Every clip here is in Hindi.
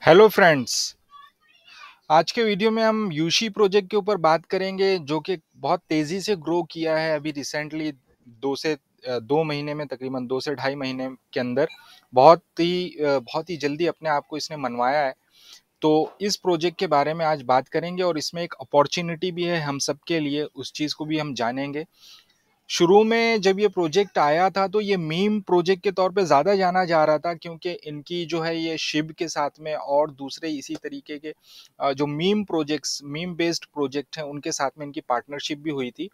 Hello friends. आज के वीडियो में हम यूशी प्रोजेक्ट के ऊपर बात करेंगे जो कि बहुत तेज़ी से ग्रो किया है अभी रिसेंटली 2 महीने में, तकरीबन 2 से ढाई महीने के अंदर बहुत ही जल्दी अपने आप को इसने मनवाया है। तो इस प्रोजेक्ट के बारे में आज बात करेंगे और इसमें एक अपॉर्चुनिटी भी है हम सबके लिए, उस चीज़ को भी हम जानेंगे। शुरू में जब ये प्रोजेक्ट आया था तो ये मीम प्रोजेक्ट के तौर पे ज़्यादा जाना जा रहा था, क्योंकि इनकी जो है ये शिब के साथ में और दूसरे इसी तरीके के जो मीम बेस्ड प्रोजेक्ट हैं उनके साथ में इनकी पार्टनरशिप भी हुई थी।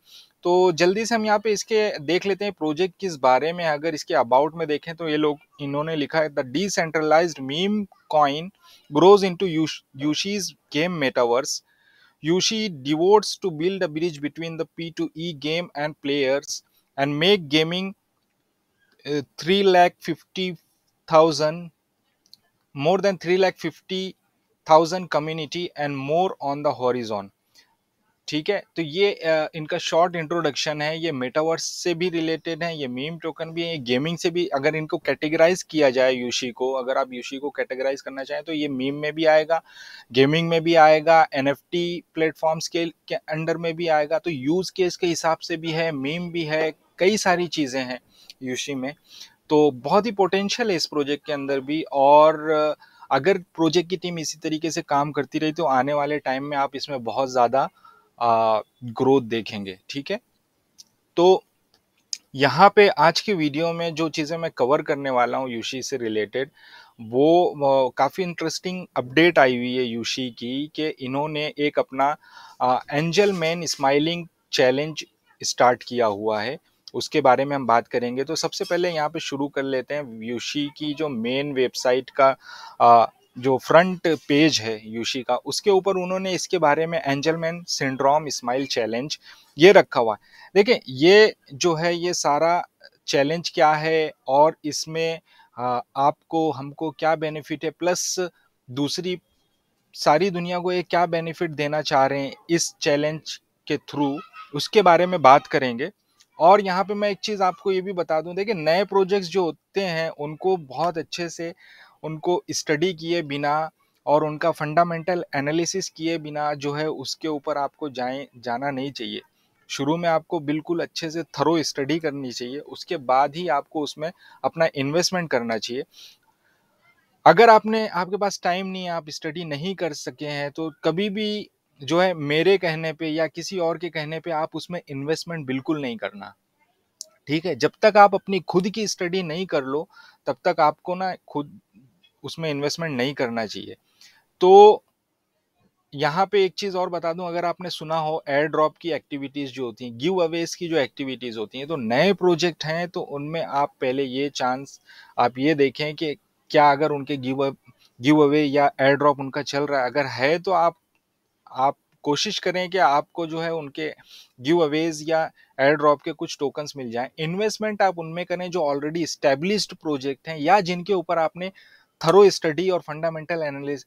तो जल्दी से हम यहाँ पे इसके देख लेते हैं प्रोजेक्ट किस बारे में। अगर इसके अबाउट में देखें तो इन्होंने लिखा है the decentralised meme coin grows into Yushi's game metaverse. Yushi devotes to build a bridge between the P2E game and players and make gaming 350,000 more than 350,000 community and more on the horizon. ठीक है, तो ये इनका शॉर्ट इंट्रोडक्शन है। ये मेटावर्स से भी रिलेटेड है, ये मीम टोकन भी है, ये गेमिंग से भी। अगर इनको कैटेगराइज किया जाए यूशी को, अगर आप यूशी को कैटेगराइज करना चाहें तो ये मीम में भी आएगा, गेमिंग में भी आएगा, एनएफटी प्लेटफॉर्म्स के अंडर में भी आएगा। तो यूज केस के हिसाब से भी है, मीम भी है, कई सारी चीज़ें हैं यूशी में। तो बहुत ही पोटेंशियल है इस प्रोजेक्ट के अंदर भी। और अगर प्रोजेक्ट की टीम इसी तरीके से काम करती रही तो आने वाले टाइम में आप इसमें बहुत ज़्यादा ग्रोथ देखेंगे। ठीक है, तो यहाँ पे आज की वीडियो में जो चीज़ें मैं कवर करने वाला हूँ यूशी से रिलेटेड, वो काफ़ी इंटरेस्टिंग अपडेट आई हुई है यूशी की कि इन्होंने एक अपना angel man smiling challenge start किया हुआ है। उसके बारे में हम बात करेंगे। तो सबसे पहले यहाँ पे शुरू कर लेते हैं यूशी की जो मेन वेबसाइट का जो फ्रंट पेज है यूशी का, उसके ऊपर उन्होंने इसके बारे में angel man syndrome smile challenge ये रखा हुआ है। देखिए, ये जो है ये सारा चैलेंज क्या है और इसमें आपको हमको क्या बेनिफिट है, प्लस दूसरी सारी दुनिया को ये क्या बेनिफिट देना चाह रहे हैं इस चैलेंज के थ्रू, उसके बारे में बात करेंगे। और यहाँ पे मैं एक चीज़ आपको ये भी बता दूं, देखिए नए प्रोजेक्ट्स जो होते हैं उनको बहुत अच्छे से उनको स्टडी किए बिना और उनका फंडामेंटल एनालिसिस किए बिना जो है उसके ऊपर आपको जाना नहीं चाहिए। शुरू में आपको बिल्कुल अच्छे से थरो स्टडी करनी चाहिए, उसके बाद ही आपको उसमें अपना इन्वेस्टमेंट करना चाहिए। अगर आपके पास टाइम नहीं है, आप स्टडी नहीं कर सके हैं, तो कभी भी जो है मेरे कहने पे या किसी और के कहने पे आप उसमें इन्वेस्टमेंट बिल्कुल नहीं करना। ठीक है, जब तक आप अपनी खुद की स्टडी नहीं कर लो तब तक आपको ना खुद उसमें इन्वेस्टमेंट नहीं करना चाहिए। तो यहाँ पे एक चीज और बता दूं, अगर आपने सुना हो एयर ड्रॉप की एक्टिविटीज जो होती हैं, गिव अवेज की जो एक्टिविटीज होती हैं, तो नए प्रोजेक्ट हैं तो उनमें आप पहले ये चांस आप ये देखें कि क्या अगर उनके गिव अवे या एयर ड्रॉप उनका चल रहा है। अगर है तो आप कोशिश करें कि आपको जो है उनके गिव अवेज या एयर ड्रॉप के कुछ टोकन्स मिल जाएं। इन्वेस्टमेंट आप उनमें करें जो ऑलरेडी इस्टेब्लिश्ड प्रोजेक्ट हैं या जिनके ऊपर आपने थरो स्टडी और फंडामेंटल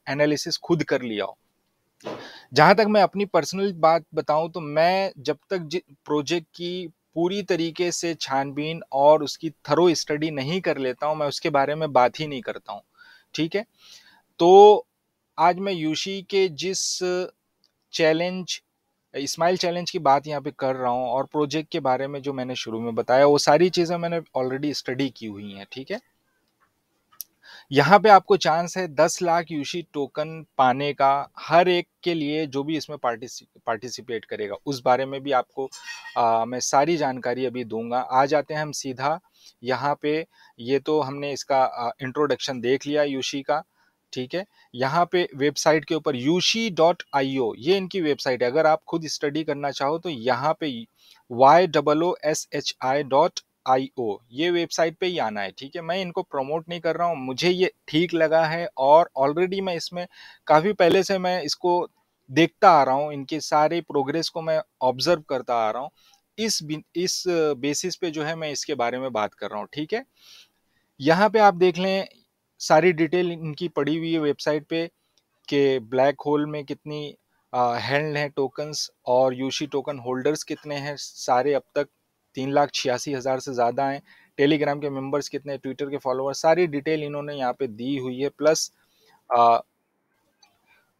एनालिसिस खुद कर लिया हो। जहां तक मैं अपनी पर्सनल बात बताऊं तो मैं जब तक प्रोजेक्ट की पूरी तरीके से छानबीन और उसकी थरो स्टडी नहीं कर लेता हूं, मैं उसके बारे में बात ही नहीं करता हूं। ठीक है, तो आज मैं यूशी के जिस चैलेंज स्माइल चैलेंज की बात यहाँ पे कर रहा हूँ और प्रोजेक्ट के बारे में जो मैंने शुरू में बताया, वो सारी चीजें मैंने ऑलरेडी स्टडी की हुई हैं। ठीक है, यहाँ पे आपको चांस है 10 लाख यूशी टोकन पाने का, हर एक के लिए जो भी इसमें पार्टिसिपेट करेगा। उस बारे में भी आपको मैं सारी जानकारी अभी दूंगा। आ जाते हैं हम सीधा यहाँ पे। ये तो हमने इसका इंट्रोडक्शन देख लिया यूशी का। ठीक है, यहाँ पे वेबसाइट के ऊपर yushi.io ये इनकी वेबसाइट है। अगर आप खुद स्टडी करना चाहो तो यहाँ पे YOOSHI.io ये वेबसाइट पे ही आना है। ठीक है, मैं इनको प्रमोट नहीं कर रहा हूँ, मुझे ये ठीक लगा है और ऑलरेडी मैं इसमें काफ़ी पहले से मैं इसको देखता आ रहा हूँ, इनके सारे प्रोग्रेस को मैं ऑब्जर्व करता आ रहा हूँ। इस बेसिस पे जो है मैं इसके बारे में बात कर रहा हूँ। ठीक है, यहाँ पे आप देख लें सारी डिटेल इनकी पड़ी हुई है वेबसाइट पे कि ब्लैक होल में कितनी हेल्ड हैं टोकन्स और यूशी टोकन होल्डर्स कितने हैं सारे अब तक। 3,86,000 से ज़्यादा हैं। टेलीग्राम के मेंबर्स कितने, ट्विटर के फॉलोअर्स, सारी डिटेल इन्होंने यहाँ पे दी हुई है। प्लस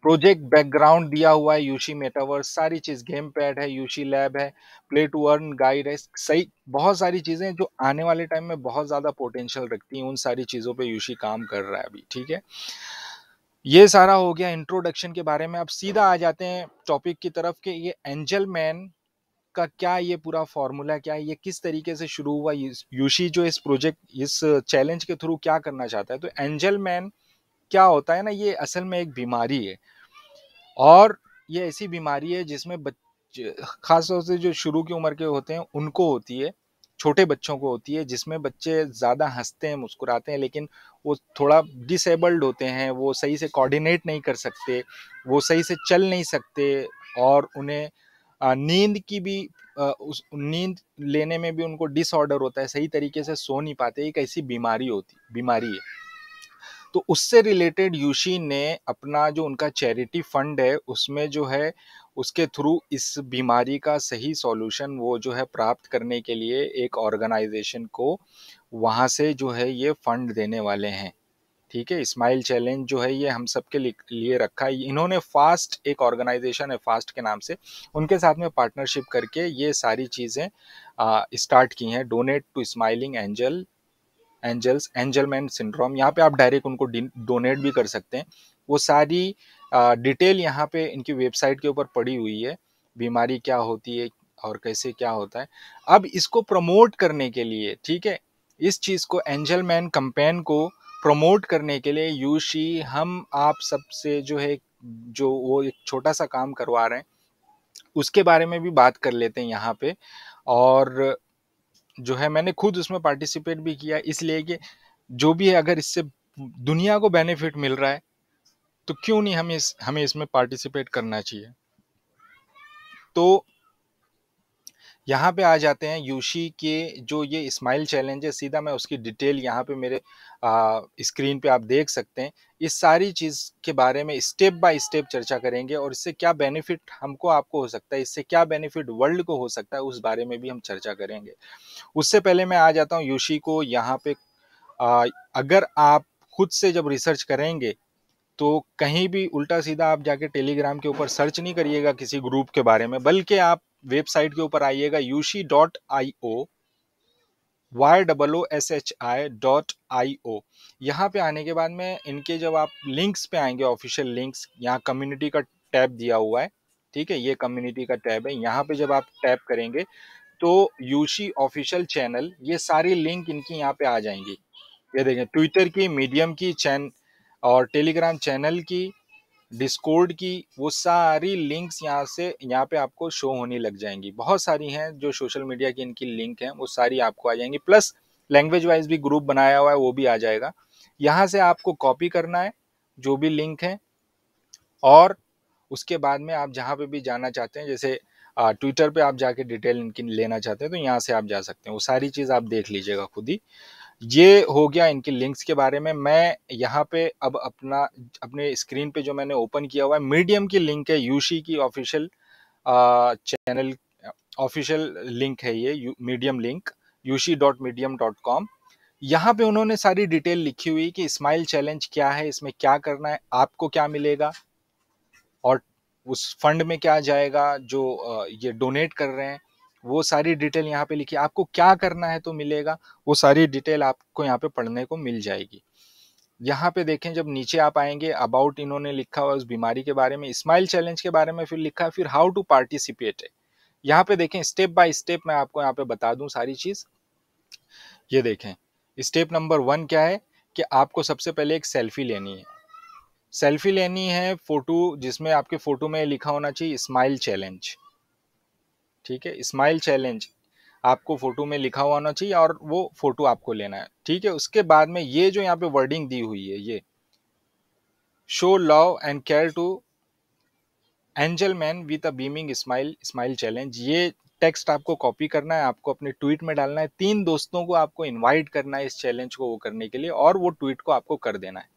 प्रोजेक्ट बैकग्राउंड दिया हुआ है, यूशी मेटावर्स सारी चीज, गेम पैड है, यूशी लैब है, प्ले टू अर्न गाइड है, सही बहुत सारी चीजें जो आने वाले टाइम में बहुत ज्यादा पोटेंशियल रखती हैं, उन सारी चीजों पे यूशी काम कर रहा है अभी। ठीक है, ये सारा हो गया इंट्रोडक्शन के बारे में। अब सीधा आ जाते हैं टॉपिक की तरफ कि ये एंजल मैन का क्या, ये पूरा फॉर्मूला क्या है, ये किस तरीके से शुरू हुआ, यूशी जो इस प्रोजेक्ट इस चैलेंज के थ्रू क्या करना चाहता है। तो एंजल मैन क्या होता है ना, ये असल में एक बीमारी है, और ये ऐसी बीमारी है जिसमें बच्चे, खासतौर से जो शुरू की उम्र के होते हैं उनको होती है, छोटे बच्चों को होती है, जिसमें बच्चे ज़्यादा हंसते हैं मुस्कुराते हैं, लेकिन वो थोड़ा डिसेबल्ड होते हैं, वो सही से कोऑर्डिनेट नहीं कर सकते, वो सही से चल नहीं सकते, और उन्हें नींद की भी उस नींद लेने में भी उनको डिसऑर्डर होता है, सही तरीके से सो नहीं पाते। एक ऐसी बीमारी है। तो उससे रिलेटेड यूशी ने अपना जो उनका चैरिटी फंड है उसमें जो है, उसके थ्रू इस बीमारी का सही सॉल्यूशन वो जो है प्राप्त करने के लिए एक ऑर्गेनाइजेशन को वहां से जो है ये फंड देने वाले हैं। ठीक है, स्माइल चैलेंज जो है ये हम सबके लिए रखा है। इन्होंने फास्ट, एक ऑर्गेनाइजेशन है फास्ट के नाम से, उनके साथ में पार्टनरशिप करके ये सारी चीज़ें स्टार्ट की हैं। Donate to smiling angels, Angelman syndrome, यहाँ पे आप डायरेक्ट उनको डोनेट भी कर सकते हैं। वो सारी डिटेल यहाँ पे इनकी वेबसाइट के ऊपर पड़ी हुई है, बीमारी क्या होती है और कैसे क्या होता है। अब इसको प्रमोट करने के लिए, ठीक है, इस चीज़ को, एंजलमैन कैंपेन को प्रमोट करने के लिए यूशी हम आप सबसे जो है, जो वो एक छोटा सा काम करवा रहे हैं उसके बारे में भी बात कर लेते हैं यहाँ पे। और जो है मैंने खुद उसमें पार्टिसिपेट भी किया, इसलिए कि जो भी है, अगर इससे दुनिया को बेनिफिट मिल रहा है तो क्यों नहीं हमें इसमें पार्टिसिपेट करना चाहिए। तो यहाँ पे आ जाते हैं यूशी के जो ये स्माइल चैलेंज है, सीधा मैं उसकी डिटेल यहाँ पे मेरे स्क्रीन पे आप देख सकते हैं। इस सारी चीज़ के बारे में स्टेप बाय स्टेप चर्चा करेंगे, और इससे क्या बेनिफिट हमको आपको हो सकता है, इससे क्या बेनिफिट वर्ल्ड को हो सकता है, उस बारे में भी हम चर्चा करेंगे। उससे पहले मैं आ जाता हूँ यूशी को यहाँ पे। अगर आप खुद से जब रिसर्च करेंगे तो कहीं भी उल्टा सीधा आप जाके टेलीग्राम के ऊपर सर्च नहीं करिएगा किसी ग्रुप के बारे में, बल्कि आप वेबसाइट के ऊपर आइएगा yushi.io, YOOSHI.io। यहाँ पे आने के बाद में इनके जब आप लिंक्स पे आएंगे, ऑफिशियल लिंक्स, यहाँ कम्युनिटी का टैब दिया हुआ है। ठीक है, ये कम्युनिटी का टैब है, यहाँ पे जब आप टैप करेंगे तो यूशी ऑफिशियल चैनल, ये सारी लिंक इनकी यहाँ पे आ जाएंगी। ये देखें, ट्विटर की, मीडियम की चैन और टेलीग्राम चैनल की, डिस्कॉर्ड की, वो सारी लिंक्स यहाँ पे आपको शो होने लग जाएंगी। बहुत सारी हैं जो सोशल मीडिया की इनकी लिंक हैं, वो सारी आपको आ जाएंगी, प्लस लैंग्वेज वाइज भी ग्रुप बनाया हुआ है, वो भी आ जाएगा। यहाँ से आपको कॉपी करना है जो भी लिंक है, और उसके बाद में आप जहाँ पे भी जाना चाहते हैं, जैसे ट्विटर पे आप जाके डिटेल इनकी लेना चाहते हैं तो यहाँ से आप जा सकते हैं, वो सारी चीज़ आप देख लीजिएगा खुद ही। ये हो गया इनकी लिंक्स के बारे में। मैं यहाँ पे अब अपने स्क्रीन पे जो मैंने ओपन किया हुआ है, मीडियम की लिंक है, यूशी की ऑफिशियल चैनल, ऑफिशियल लिंक है ये, मीडियम लिंक yushi.medium.com। यहाँ पे उन्होंने सारी डिटेल लिखी हुई कि स्माइल चैलेंज क्या है, इसमें क्या करना है, आपको क्या मिलेगा, और उस फंड में क्या जाएगा जो ये डोनेट कर रहे हैं, वो सारी डिटेल यहाँ पे लिखी है। आपको क्या करना है तो मिलेगा, वो सारी डिटेल आपको यहाँ पे पढ़ने को मिल जाएगी। यहाँ पे देखें, जब नीचे आप आएंगे, अबाउट इन्होंने लिखा हुआ उस बीमारी के बारे में, स्माइल चैलेंज के बारे में फिर लिखा है, फिर हाउ टू पार्टिसिपेट है। यहाँ पे देखें, स्टेप बाय स्टेप मैं आपको यहाँ पे बता दूं सारी चीज। ये देखें, स्टेप नंबर 1 क्या है कि आपको सबसे पहले एक सेल्फी लेनी है। सेल्फी लेनी है फोटो, जिसमें आपके फोटो में लिखा होना चाहिए स्माइल चैलेंज। ठीक है, स्माइल चैलेंज आपको फोटो में लिखा हुआ होना चाहिए, और वो फोटो आपको लेना है। ठीक है, उसके बाद में ये जो यहाँ पे वर्डिंग दी हुई है, ये show love and care to Angelman with a beaming smile, smile challenge, ये टेक्स्ट आपको कॉपी करना है, आपको अपने ट्वीट में डालना है, 3 दोस्तों को आपको इनवाइट करना है इस चैलेंज को वो करने के लिए, और वो ट्वीट को आपको कर देना है।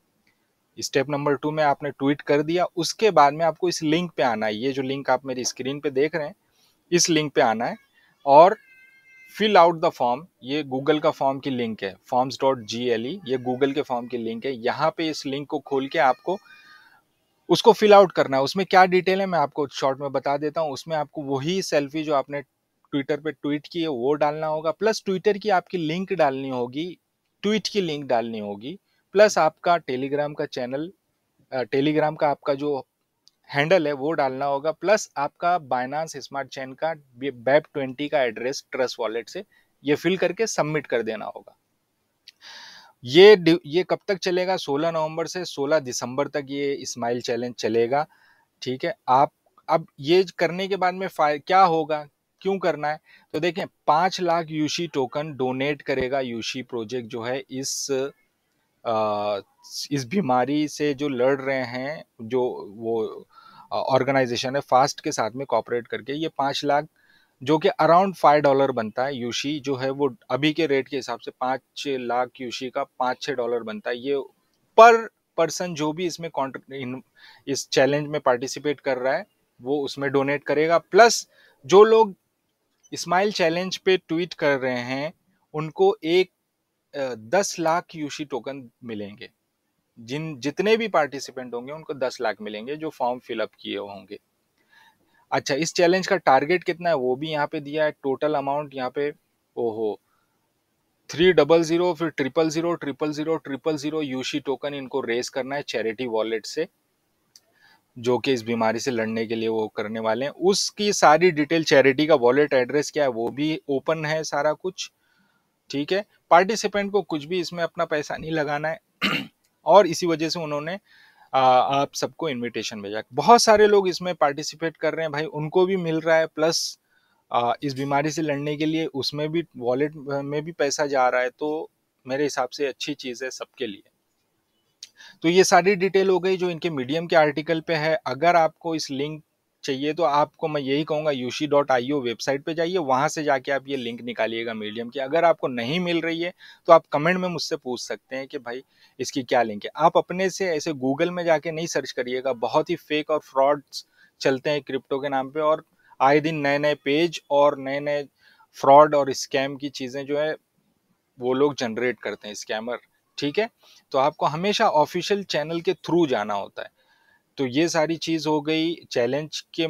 स्टेप नंबर 2 में आपने ट्वीट कर दिया, उसके बाद में आपको इस लिंक पे आना है, ये जो लिंक आप मेरी स्क्रीन पे देख रहे हैं, इस लिंक पे आना है और फिल आउट द फॉर्म। ये गूगल का फॉर्म की लिंक है, forms.gle, ये गूगल के फॉर्म की लिंक है। यहाँ पे इस लिंक को खोल के आपको उसको फिल आउट करना है। उसमें क्या डिटेल है मैं आपको शॉर्ट में बता देता हूँ। उसमें आपको वही सेल्फी जो आपने ट्विटर पे ट्वीट की है वो डालना होगा, प्लस ट्विटर की आपकी लिंक डालनी होगी, ट्वीट की लिंक डालनी होगी, प्लस आपका टेलीग्राम का चैनल, टेलीग्राम का आपका जो हैंडल है वो डालना होगा, प्लस आपका बाइनांस स्मार्ट चेन का BEP20 का एड्रेस ट्रस्ट वॉलेट से ये फिल करके सबमिट कर देना होगा। ये कब तक चलेगा? 16 नवंबर से 16 दिसंबर तक ये स्माइल चैलेंज चलेगा। ठीक है, आप अब ये करने के बाद में क्या होगा, क्यों करना है? तो देखें, 5 लाख यूशी टोकन डोनेट करेगा यूशी प्रोजेक्ट जो है इस बीमारी से जो लड़ रहे हैं, जो वो ऑर्गेनाइजेशन है फास्ट के साथ में कॉपरेट करके, ये 5 लाख जो कि अराउंड $5 बनता है यूशी जो है, वो अभी के रेट के हिसाब से 5 लाख यूशी का $5-6 बनता है। ये पर पर्सन जो भी इसमें इस चैलेंज में पार्टिसिपेट कर रहा है वो उसमें डोनेट करेगा, प्लस जो लोग स्माइल चैलेंज पे ट्वीट कर रहे हैं उनको 10 लाख यूशी टोकन मिलेंगे। जितने भी पार्टिसिपेंट होंगे उनको 10 लाख मिलेंगे जो फॉर्म फिलअप किए होंगे। अच्छा, इस चैलेंज का टारगेट कितना है वो भी यहाँ पे दिया है। टोटल अमाउंट यहाँ पे, ओहो, 300 फिर 000 यूशी टोकन इनको रेस करना है चैरिटी वॉलेट से, जो कि इस बीमारी से लड़ने के लिए वो करने वाले हैं। उसकी सारी डिटेल, चैरिटी का वॉलेट एड्रेस क्या है वो भी ओपन है सारा कुछ। ठीक है, पार्टिसिपेंट को कुछ भी इसमें अपना पैसा नहीं लगाना है और इसी वजह से उन्होंने आप सबको इनविटेशन भेजा। बहुत सारे लोग इसमें पार्टिसिपेट कर रहे हैं भाई, उनको भी मिल रहा है, प्लस इस बीमारी से लड़ने के लिए उसमें भी वॉलेट में भी पैसा जा रहा है, तो मेरे हिसाब से अच्छी चीज़ है सबके लिए। तो ये सारी डिटेल हो गई जो इनके मीडियम के आर्टिकल पे है। अगर आपको इस लिंक चाहिए तो आपको मैं यही कहूँगा yushi.io वेबसाइट पे जाइए, वहाँ से जाके आप ये लिंक निकालिएगा मीडियम की। अगर आपको नहीं मिल रही है तो आप कमेंट में मुझसे पूछ सकते हैं कि भाई इसकी क्या लिंक है। आप अपने से ऐसे गूगल में जाके नहीं सर्च करिएगा, बहुत ही फेक और फ्रॉड्स चलते हैं क्रिप्टो के नाम पे, और आए दिन नए नए पेज और नए नए फ्रॉड और स्कैम की चीज़ें जो है वो लोग जनरेट करते हैं, स्कैमर। ठीक है, तो आपको हमेशा ऑफिशियल चैनल के थ्रू जाना होता है। तो ये सारी चीज हो गई चैलेंज के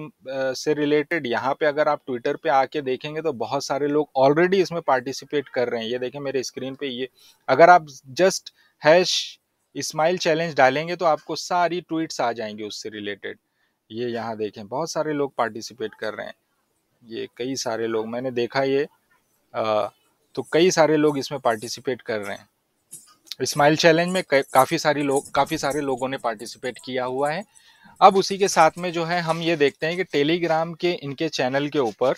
से रिलेटेड। यहाँ पे अगर आप ट्विटर पे आके देखेंगे तो बहुत सारे लोग ऑलरेडी इसमें पार्टिसिपेट कर रहे हैं। ये देखें मेरे स्क्रीन पे, ये अगर आप जस्ट हैश स्माइल चैलेंज डालेंगे तो आपको सारी ट्वीट्स आ जाएंगे उससे रिलेटेड। ये यहाँ देखें बहुत सारे लोग पार्टिसिपेट कर रहे हैं, ये कई सारे लोग मैंने देखा ये तो कई सारे लोग इसमें पार्टिसिपेट कर रहे हैं। स्माइल चैलेंज में काफ़ी सारे लोगों ने पार्टिसिपेट किया हुआ है। अब उसी के साथ में जो है हम ये देखते हैं कि टेलीग्राम के इनके चैनल के ऊपर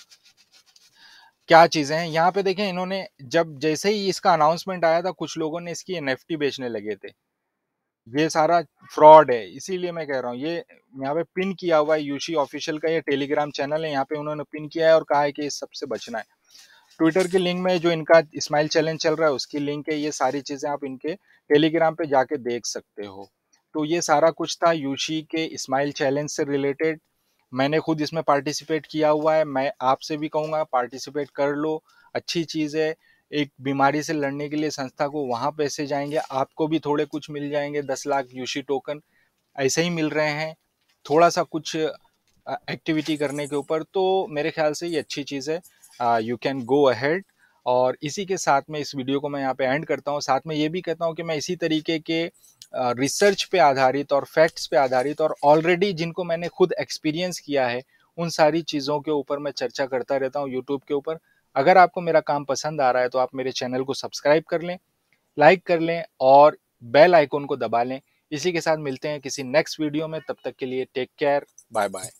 क्या चीज़ें हैं। यहाँ पे देखें, इन्होंने जब जैसे ही इसका अनाउंसमेंट आया था कुछ लोगों ने इसकी एनएफटी बेचने लगे थे। ये सारा फ्रॉड है, इसीलिए मैं कह रहा हूँ। ये यहाँ पे पिन किया हुआ है, यूशी ऑफिशियल का ये टेलीग्राम चैनल है, यहाँ पे उन्होंने पिन किया है और कहा है कि इस सबसे बचना है। ट्विटर की लिंक में जो इनका स्माइल चैलेंज चल रहा है उसकी लिंक है। ये सारी चीज़ें आप इनके टेलीग्राम पे जाके देख सकते हो। तो ये सारा कुछ था यूशी के स्माइल चैलेंज से रिलेटेड। मैंने खुद इसमें पार्टिसिपेट किया हुआ है, मैं आपसे भी कहूँगा पार्टिसिपेट कर लो, अच्छी चीज़ है। एक बीमारी से लड़ने के लिए संस्था को वहाँ पैसे जाएंगे, आपको भी थोड़े कुछ मिल जाएंगे। 10 लाख यूशी टोकन ऐसे ही मिल रहे हैं थोड़ा सा कुछ एक्टिविटी करने के ऊपर, तो मेरे ख्याल से ये अच्छी चीज़ है। You can go ahead. और इसी के साथ में इस वीडियो को मैं यहाँ पे एंड करता हूँ। साथ में ये भी कहता हूँ कि मैं इसी तरीके के रिसर्च पे आधारित और फैक्ट्स पे आधारित और ऑलरेडी जिनको मैंने खुद एक्सपीरियंस किया है उन सारी चीज़ों के ऊपर मैं चर्चा करता रहता हूँ यूट्यूब के ऊपर। अगर आपको मेरा काम पसंद आ रहा है तो आप मेरे चैनल को सब्सक्राइब कर लें, लाइक कर लें और बेल आइकन को दबा लें। इसी के साथ मिलते हैं किसी नेक्स्ट वीडियो में, तब तक के लिए टेक केयर, बाय बाय।